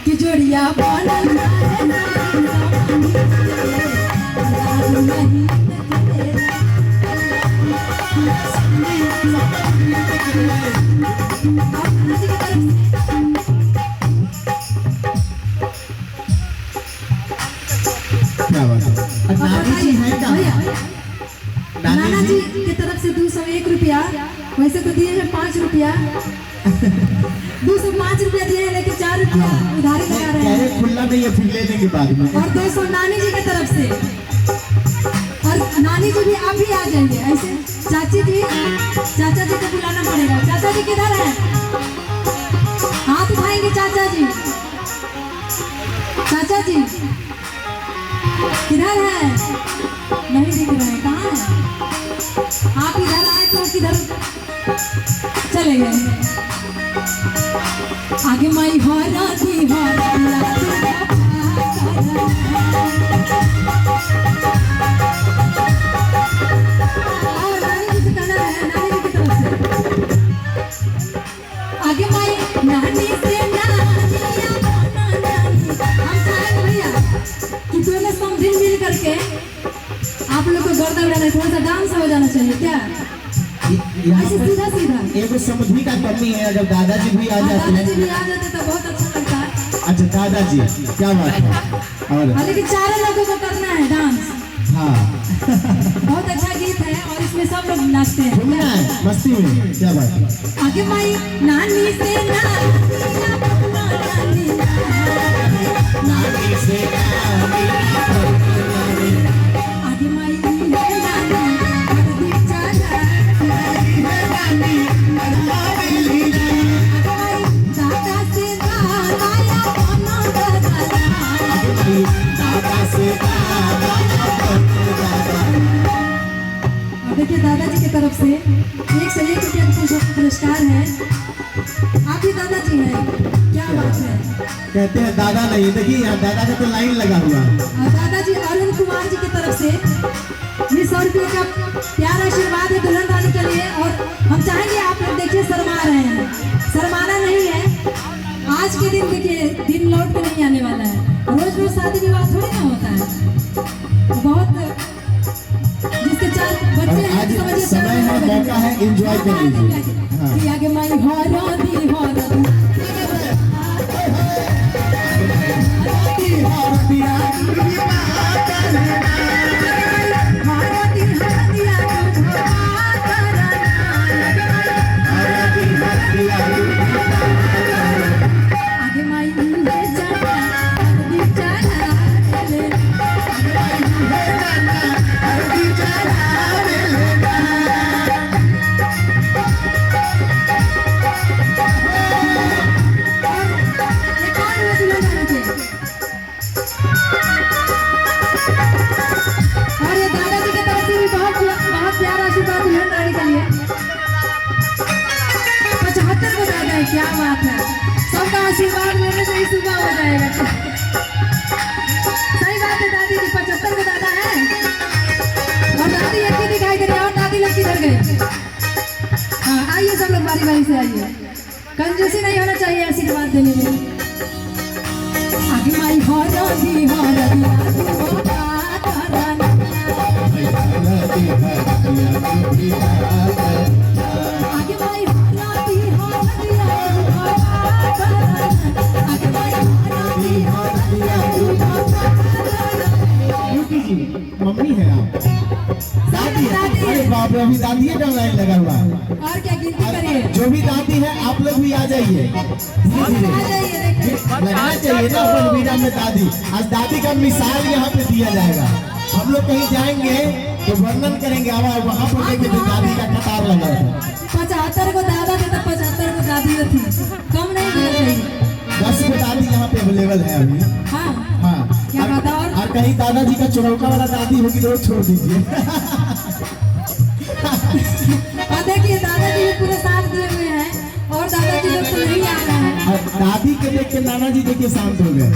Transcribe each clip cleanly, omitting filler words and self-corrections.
कि जोड़िया बनल नाना जी की तरफ से 201 रुपया, वैसे तो दिए हैं 5 रुपया 205 रुपया दिए हैं, लेकिन 4 रुपया उधारी लगा रहे हैं। खुला नहीं है, फिर लेने के बाद में। और 200 नानी जी की तरफ से, और नानी जी भी आप भी आ जाएंगे। ऐसे चाची जी, चाचा जी को बुलाना पड़ेगा। चाचा जी किधर है? हाथ उठाएंगे चाचा जी। चाचा जी किधर है? नहीं दिख रहे हैं, कहाँ है? आप इधर आए तो किधर चले गए? आगे माई हरा थी आगे माई नानी से दिन मिल करके आप लोग को गर्दा उड़ाना, थोड़ा सा डांस हो जाना चाहिए क्या? ऐसे सीधा सीधा एक समझने का कमी है। जब दादाजी भी आ जाते हैं, दादाजी भी आ जाते तो बहुत अच्छा लगता है। अच्छा दादाजी क्या बात है। और लेकिन चारों लोगों को करना है डांस। हाँ बहुत अच्छा गीत है और इसमें सब लोग नाचते हैं। घूमना है मस्ती में, क्या बात है। आगे माई नानी से आगे माई देखिए दादाजी की तरफ से 101 रुपया का पुरस्कार है। आप ही दादाजी हैं, क्या बात है। कहते हैं दादा नहीं, देखिए यहाँ दादा का तो लाइन लगा हुआ है। दादाजी अरुण कुमार जी की तरफ से 100 रुपये का प्यार आशीर्वाद है दुल्हन रानी के लिए। और हम चाहेंगे, आप लोग देखिए शर्मा रहे हैं, शर्माना नहीं है। आज के दिन देखिए दिन लौट के नहीं आने वाला है। रोज रोज शादी विवाह थोड़ी ना होता है। बहुत जिसके 4 बच्चे हैं, समझिए समय है, मौका है, एंजॉय कर लीजिए। आगे माई हरादी आगे माई और ये दादाजी की तरफ से भी बहुत प्यारा आशीर्वाद दुल्हन रानी के लिए 75 को दादा है। क्या बात है, सबका आशीर्वाद लेने से ही सुबह हो जाएगा। सही बात है, दादी जी 75 को दादा है। और दादी एक ही दिखाई दे रही है। और दादी लोग किधर गए? हाँ आइए, सब लोग बारी बारी से आइए। कंजूसी नहीं होना चाहिए आशीर्वाद देने में। आगे माई हरादी आगे माई मम्मी है आप? दादी है? अरे बाप रे, अभी दादी है, लाइन लगा हुआ है। और क्या गिनती करिए। जो भी दादी है आप लोग भी आ जाइए, लगना चाहिए ना अपन वीरा में दादी। आज दादी का मिसाल यहाँ पे दिया जाएगा। हम लोग कहीं जाएंगे तो वर्णन करेंगे, वहाँ पर देखे तो दादी का कतार लगा है। 75 को दादा थे तो 75 को दादी थी, कम नहीं होना चाहिए। 10 को दादी यहाँ पे अवेलेबल है अभी। हाँ हाँ, क्या बात है। और कहीं दादाजी का चौका वाला दादी होगी तो छोड़ दीजिए। देखिए दादाजी भी पूरे साथ दिए हुए हैं और दादाजी लोग तो नहीं आ रहे हैं। दादी के देख के नाना जी देखिए शांत हो गए।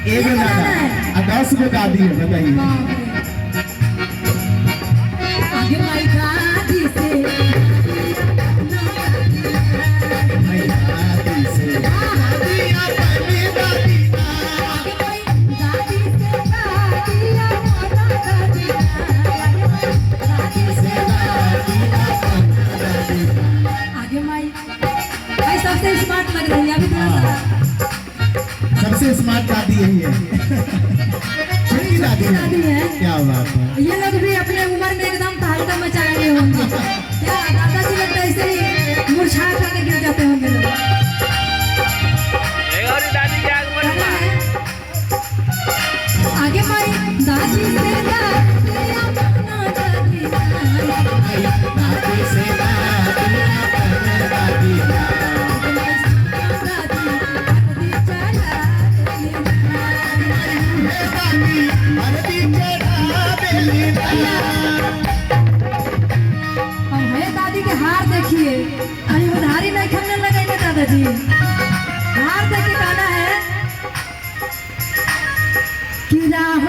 एक नाना 10 को दादी है, बताइए। आगे माई दादी से दादी से यही है। छोटी दादी दादी है। क्या बात है। ये लोग भी अपने उम्र में एकदम तहलका मचाए हुए होंगे। क्या दादाजी लोग तो ऐसे ही मुरझा करके गिर जाते होंगे लोग। दादी के आगे बढ़ आगे मारी दादी से दादी अपना दादी दादी से दादी अपना दादी दादी के हार देखिए, अरे उधारी नहीं खरीदने लगे ना दादाजी। हार देख के गाना है कि राह